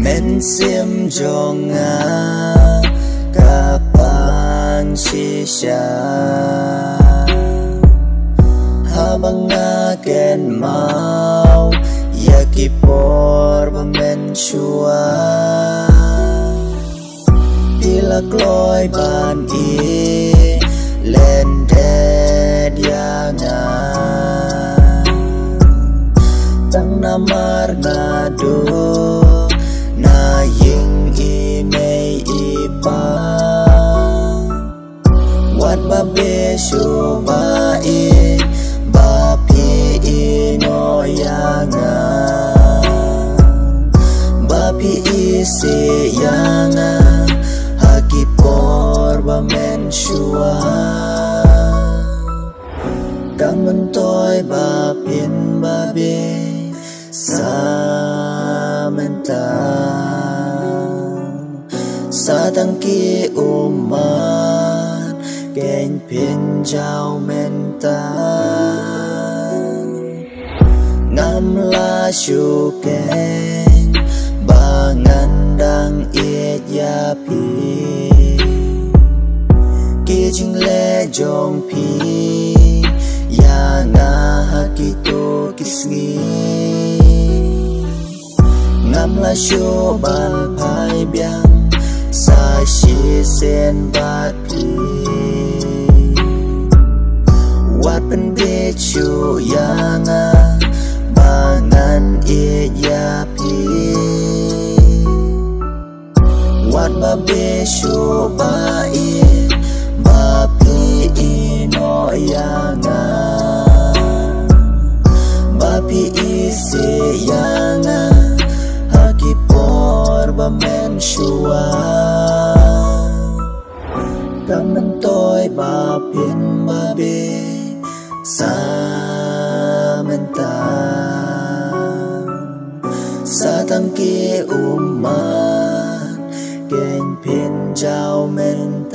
men sim jonga kapan shisha habanga ken mau yakipor men shua pilak loy ban i len dead yanga tang namar ngadu na ying i mei i pa wat ba be shu ba i ba pi i no yanga ba pi i si yanga haki por ba men shua kang men toy ba pin ba be sa menta sa tang ki uman ken pin jau menta ngam la shu ken bangan dang it ya pi ki jing le jong pi ya nga hakito kisngi ngam la shu ban pai biang sa shi sen bat pi wat pen be chu ya nga bangan it ya pi wat ba be shu ba i ba pi i no ya nga ba pi i se ya nga haki por ba men shua kang men toy ba pin ba be sa menta sa tang ki uman ken pin jau men